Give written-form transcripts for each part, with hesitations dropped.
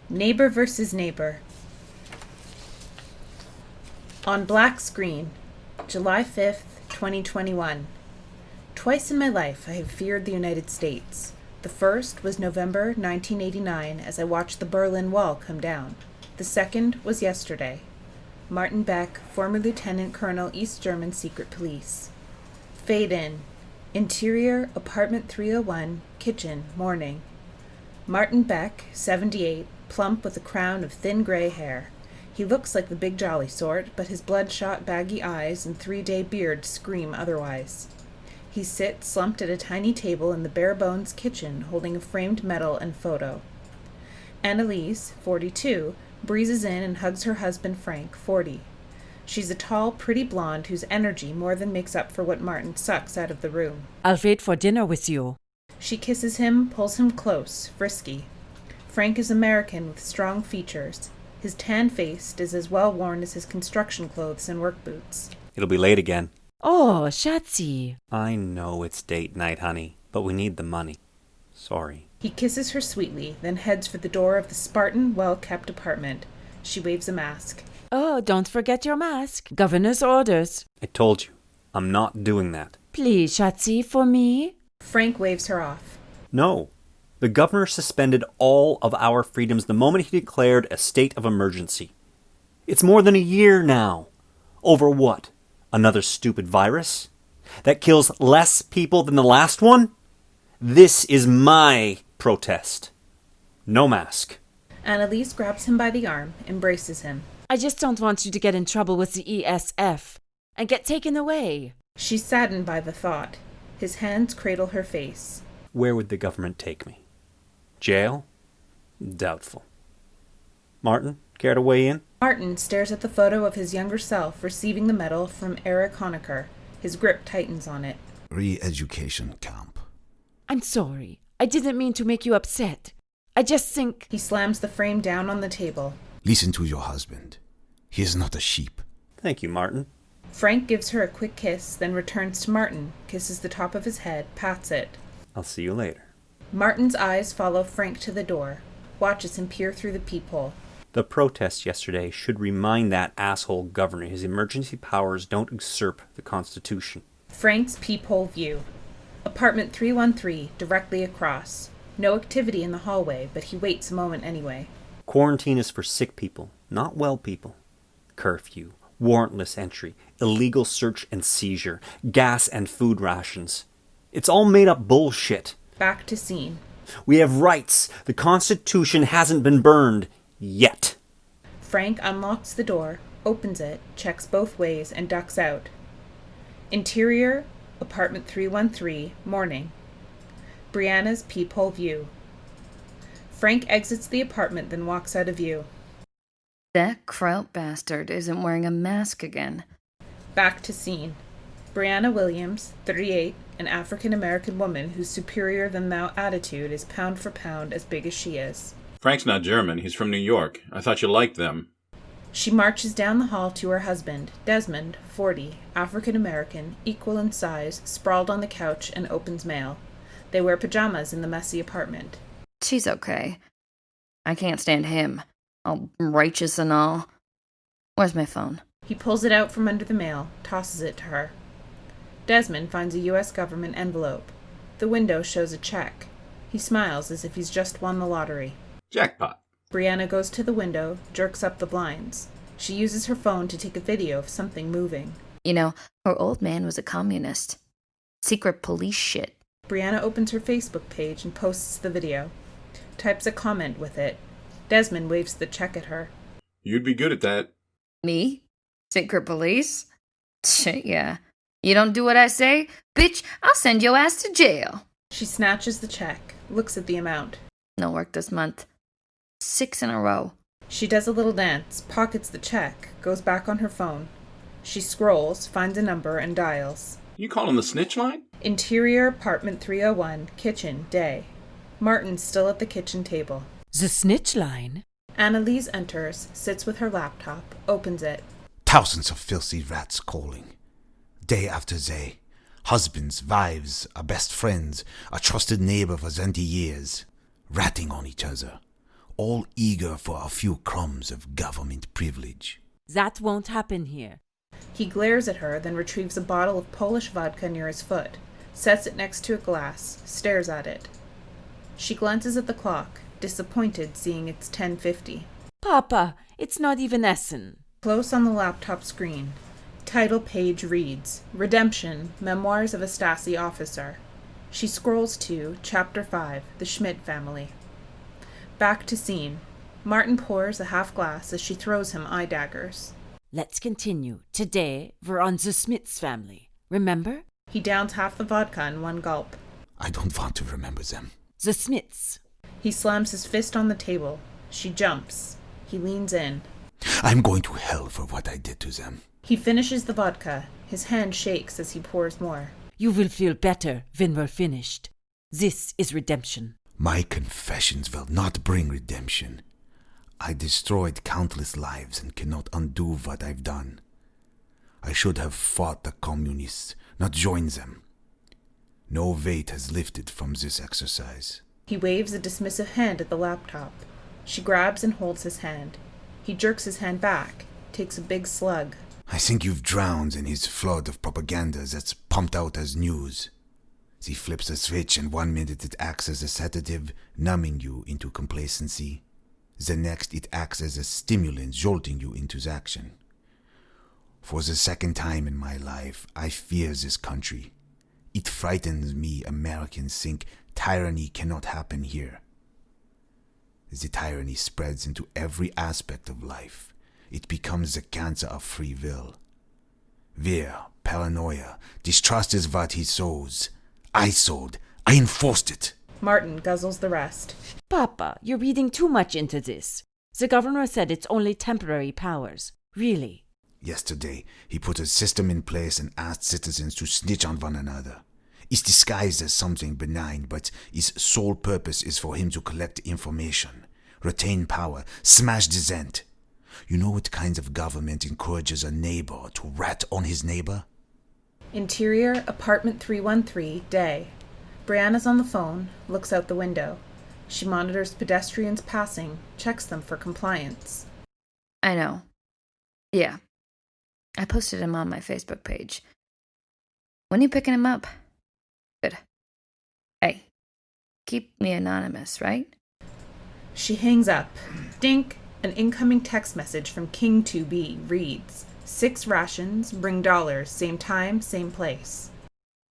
Neighbor versus neighbor. On black screen, July 5th, 2021. Twice in my life I have feared the United States. The first was November 1989 as I watched the Berlin Wall come down. The second was yesterday. Martin Beck, former Lieutenant Colonel, East German Secret Police. Fade in. Interior, apartment 301, kitchen, morning. Martin Beck, 78, plump with a crown of thin gray hair. He looks like the big jolly sort, but his bloodshot, baggy eyes and 3-day beard scream otherwise. He sits slumped at a tiny table in the bare-bones kitchen, holding a framed medal and photo. Anneliese, 42, breezes in and hugs her husband Frank, 40. She's a tall, pretty blonde whose energy more than makes up for what Martin sucks out of the room. I'll wait for dinner with you. She kisses him, pulls him close, frisky. Frank is American with strong features. His tan-faced is as well-worn as his construction clothes and work boots. It'll be late again. Oh, Schatzi. I know it's date night, honey, but we need the money. Sorry. He kisses her sweetly, then heads for the door of the Spartan, well-kept apartment. She waves a mask. Oh, don't forget your mask. Governor's orders. I told you, I'm not doing that. Please, Schatzi, for me? Frank waves her off. No. The governor suspended all of our freedoms the moment he declared a state of emergency. It's more than a year now. Over what? Another stupid virus? That kills less people than the last one? This is my protest. No mask. Anneliese grabs him by the arm, embraces him. I just don't want you to get in trouble with the ESF and get taken away. She's saddened by the thought. His hands cradle her face. Where would the government take me? Jail? Doubtful. Martin, care to weigh in? Martin stares at the photo of his younger self receiving the medal from Erich Honecker. His grip tightens on it. Re-education camp. I'm sorry. I didn't mean to make you upset. I just think... He slams the frame down on the table. Listen to your husband. He is not a sheep. Thank you, Martin. Frank gives her a quick kiss, then returns to Martin, kisses the top of his head, pats it. I'll see you later. Martin's eyes follow Frank to the door, watches him peer through the peephole. The protest yesterday should remind that asshole governor his emergency powers don't usurp the Constitution. Frank's peephole view. Apartment 313, directly across. No activity in the hallway, but he waits a moment anyway. Quarantine is for sick people, not well people. Curfew, warrantless entry, illegal search and seizure, gas and food rations. It's all made up bullshit. Back to scene. We have rights. The Constitution hasn't been burned. Yet. Frank unlocks the door, opens it, checks both ways, and ducks out. Interior, apartment 313, morning. Brianna's peephole view. Frank exits the apartment, then walks out of view. That Kraut bastard isn't wearing a mask again. Back to scene. Brianna Williams, 38, an African-American woman whose superior-than-thou attitude is pound for pound as big as she is. Frank's not German. He's from New York. I thought you liked them. She marches down the hall to her husband, Desmond, 40, African-American, equal in size, sprawled on the couch and opens mail. They wear pajamas in the messy apartment. She's okay. I can't stand him. All righteous and all. Where's my phone? He pulls it out from under the mail, tosses it to her. Desmond finds a U.S. government envelope. The window shows a check. He smiles as if he's just won the lottery. Jackpot. Brianna goes to the window, jerks up the blinds. She uses her phone to take a video of something moving. You know, her old man was a communist. Secret police shit. Brianna opens her Facebook page and posts the video. Types a comment with it. Desmond waves the check at her. You'd be good at that. Me? Secret police? Shit, yeah. You don't do what I say? Bitch, I'll send your ass to jail. She snatches the check, looks at the amount. No work this month. 6 in a row. She does a little dance, pockets the check, goes back on her phone. She scrolls, finds a number, and dials. You calling the snitch line? Interior, apartment 301, kitchen, day. Martin's still at the kitchen table. The snitch line? Anneliese enters, sits with her laptop, opens it. Thousands of filthy rats calling. Day after day. Husbands, wives, our best friends, a trusted neighbor for 20 years. Ratting on each other. all eager for a few crumbs of government privilege. That won't happen here. He glares at her, then retrieves a bottle of Polish vodka near his foot, sets it next to a glass, stares at it. She glances at the clock, disappointed seeing it's 10:50. Papa, it's not even Essen. Close on the laptop screen, title page reads, Redemption, Memoirs of a Stasi Officer. She scrolls to Chapter 5, The Schmidt Family. Back to scene. Martin pours a half glass as she throws him eye daggers. Let's continue. Today, we're on the Smiths family. Remember? He downs half the vodka in one gulp. I don't want to remember them. The Smiths. He slams his fist on the table. She jumps. He leans in. I'm going to hell for what I did to them. He finishes the vodka. His hand shakes as he pours more. You will feel better when we're finished. This is redemption. My confessions will not bring redemption. I destroyed countless lives and cannot undo what I've done. I should have fought the communists, not joined them. No weight has lifted from this exercise. He waves a dismissive hand at the laptop. She grabs and holds his hand. He jerks his hand back, takes a big slug. I think you've drowned in his flood of propaganda that's pumped out as news. He flips a switch and 1 minute it acts as a sedative, numbing you into complacency. The next it acts as a stimulant, jolting you into action. For the second time in my life, I fear this country. It frightens me Americans think tyranny cannot happen here. The tyranny spreads into every aspect of life. It becomes the cancer of free will. Fear, paranoia, distrust is what he sows. I sowed. I enforced it. Martin guzzles the rest. Papa, you're reading too much into this. The governor said it's only temporary powers. Really? Yesterday, he put a system in place and asked citizens to snitch on one another. It's disguised as something benign, but its sole purpose is for him to collect information, retain power, smash dissent. You know what kinds of government encourages a neighbor to rat on his neighbor? Interior, apartment 313, day. Brianna's on the phone, looks out the window. She monitors pedestrians passing, checks them for compliance. I know. Yeah. I posted him on my Facebook page. When are you picking him up? Good. Hey, keep me anonymous, right? She hangs up. Dink! An incoming text message from King 2B reads, 6 rations, bring dollars, same time, same place.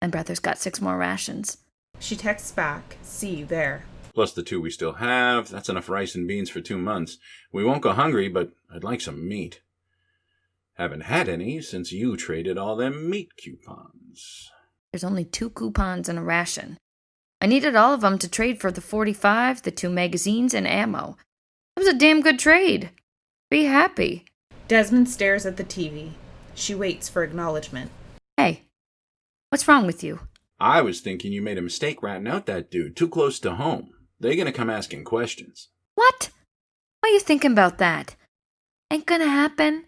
My brother's got 6 more rations. She texts back, see you there. Plus the 2 we still have. That's enough rice and beans for 2 months. We won't go hungry, but I'd like some meat. Haven't had any since you traded all them meat coupons. There's only 2 coupons and a ration. I needed all of them to trade for the 45, the 2 magazines, and ammo. It was a damn good trade. Be happy. Desmond stares at the TV. She waits for acknowledgement. Hey, what's wrong with you? I was thinking you made a mistake ratting out that dude too close to home. They're gonna come asking questions. What? Why are you thinking about that? Ain't gonna happen.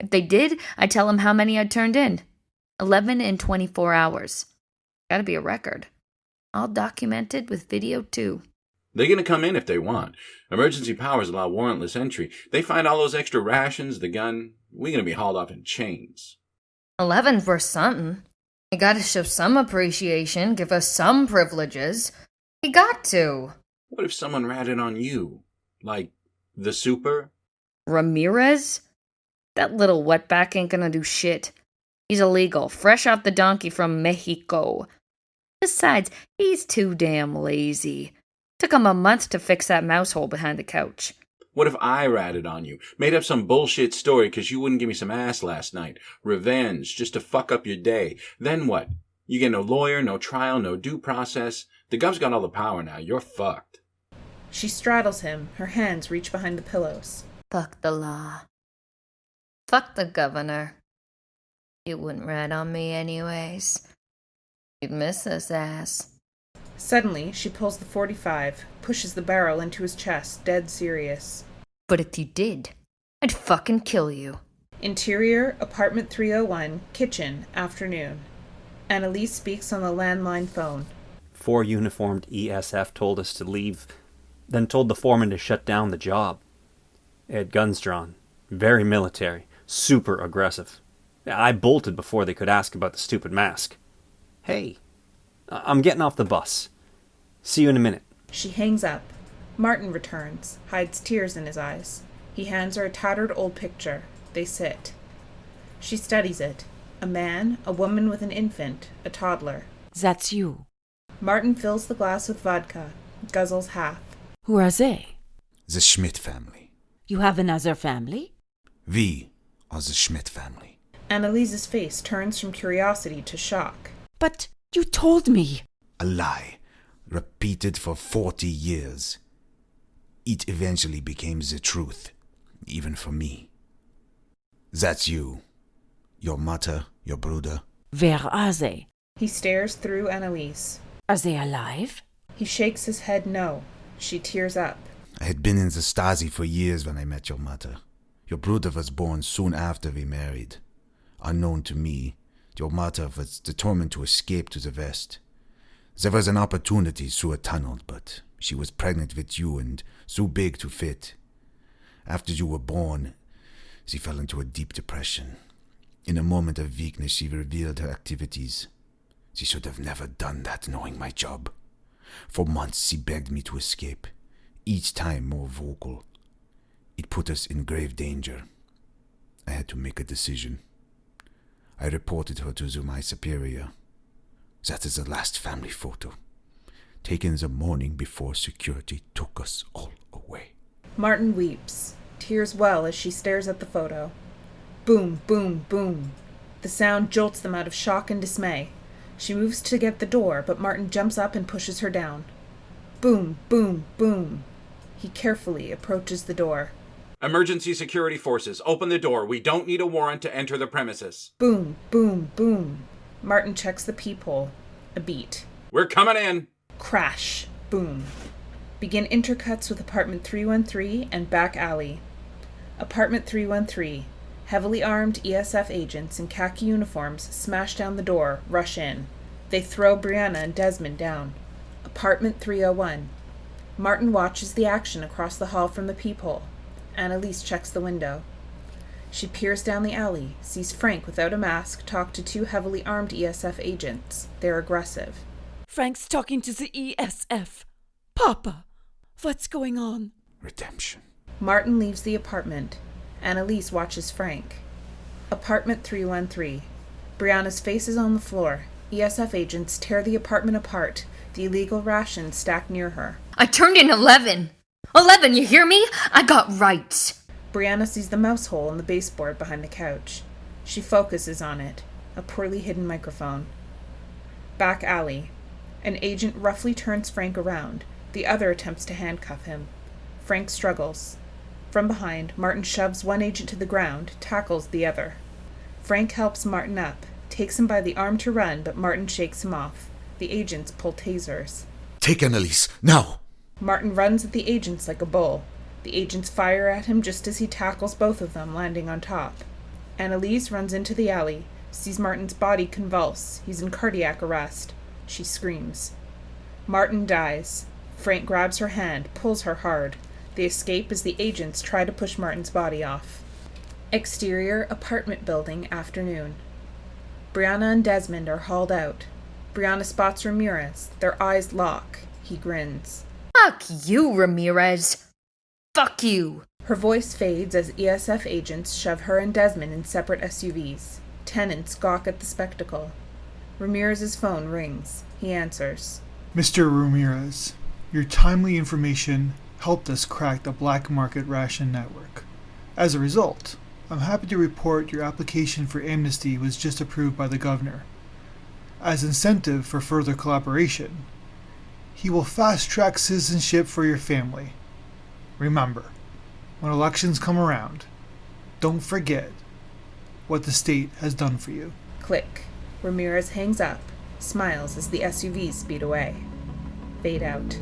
If they did, I'd tell them how many I'd turned in. 11 in 24 hours. Gotta be a record. All documented with video, too. They're gonna come in if they want. Emergency powers allow warrantless entry. They find all those extra rations, the gun. We're gonna be hauled off in chains. 11's worth something. You gotta show some appreciation, give us some privileges. You got to. What if someone ratted on you? Like, the super? Ramirez? That little wetback ain't gonna do shit. He's illegal, fresh off the donkey from Mexico. Besides, he's too damn lazy. Took him a month to fix that mouse hole behind the couch. What if I ratted on you? Made up some bullshit story because you wouldn't give me some ass last night. Revenge, just to fuck up your day. Then what? You get no lawyer, no trial, no due process. The gov's got all the power now. You're fucked. She straddles him. Her hands reach behind the pillows. Fuck the law. Fuck the governor. You wouldn't rat on me anyways. You'd miss this ass. Suddenly, she pulls the 45, pushes the barrel into his chest, dead serious. But if you did, I'd fucking kill you. Interior, apartment 301, kitchen, afternoon. Anneliese speaks on the landline phone. 4 uniformed ESF told us to leave then told the foreman to shut down the job. They had guns drawn, very military, super aggressive. I bolted before they could ask about the stupid mask. Hey, I'm getting off the bus. See you in a minute. She hangs up. Martin returns, hides tears in his eyes. He hands her a tattered old picture. They sit. She studies it. A man, a woman with an infant, a toddler. That's you. Martin fills the glass with vodka, guzzles half. Who are they? The Schmidt family. You have another family? We are the Schmidt family. Anneliese's face turns from curiosity to shock. But you told me. A lie, repeated for 40 years. It eventually became the truth, even for me. That's you. Your mother, your brother. Where are they? He stares through Anneliese. Are they alive? He shakes his head no. She tears up. I had been in the Stasi for years when I met your mother. Your brother was born soon after we married. Unknown to me, your mother was determined to escape to the west. There was an opportunity through a tunnel, but she was pregnant with you and so big to fit. After you were born, she fell into a deep depression. In a moment of weakness, she revealed her activities. She should have never done that, knowing my job. For months, she begged me to escape, each time more vocal. It put us in grave danger. I had to make a decision. I reported her to my superior. That is the last family photo, taken the morning before security took us all away. Martin weeps. Tears well as she stares at the photo. Boom, boom, boom. The sound jolts them out of shock and dismay. She moves to get the door, but Martin jumps up and pushes her down. Boom, boom, boom. He carefully approaches the door. Emergency security forces, open the door. We don't need a warrant to enter the premises. Boom, boom, boom. Martin checks the peephole. A beat. We're coming in. Crash. Boom. Begin intercuts with apartment 313 and back alley. Apartment 313. Heavily armed ESF agents in khaki uniforms smash down the door, rush in. They throw Brianna and Desmond down. Apartment 301. Martin watches the action across the hall from the peephole. Anneliese checks the window. She peers down the alley, sees Frank without a mask talk to two heavily armed ESF agents. They're aggressive. Frank's talking to the ESF. Papa, what's going on? Redemption. Martin leaves the apartment. Anneliese watches Frank. Apartment 313. Brianna's face is on the floor. ESF agents tear the apartment apart, the illegal rations stacked near her. I turned in 11. 11, you hear me? I got rights. Brianna sees the mouse hole in the baseboard behind the couch. She focuses on it. A poorly hidden microphone. Back alley. An agent roughly turns Frank around. The other attempts to handcuff him. Frank struggles. From behind, Martin shoves one agent to the ground, tackles the other. Frank helps Martin up, takes him by the arm to run, but Martin shakes him off. The agents pull tasers. Take Anneliese, now! Martin runs at the agents like a bull. The agents fire at him just as he tackles both of them, landing on top. Anneliese runs into the alley, sees Martin's body convulse. He's in cardiac arrest. She screams. Martin dies. Frank grabs her hand, pulls her hard. They escape as the agents try to push Martin's body off. Exterior apartment building, afternoon. Brianna and Desmond are hauled out. Brianna spots Ramirez. Their eyes lock. He grins. Fuck you, Ramirez. Fuck you. Her voice fades as ESF agents shove her and Desmond in separate SUVs. Tenants gawk at the spectacle. Ramirez's phone rings. He answers. Mr. Ramirez, your timely information helped us crack the black market ration network. As a result, I'm happy to report your application for amnesty was just approved by the governor. As incentive for further collaboration, he will fast-track citizenship for your family. Remember, when elections come around, don't forget what the state has done for you. Click. Ramirez hangs up, smiles as the SUVs speed away. Fade out.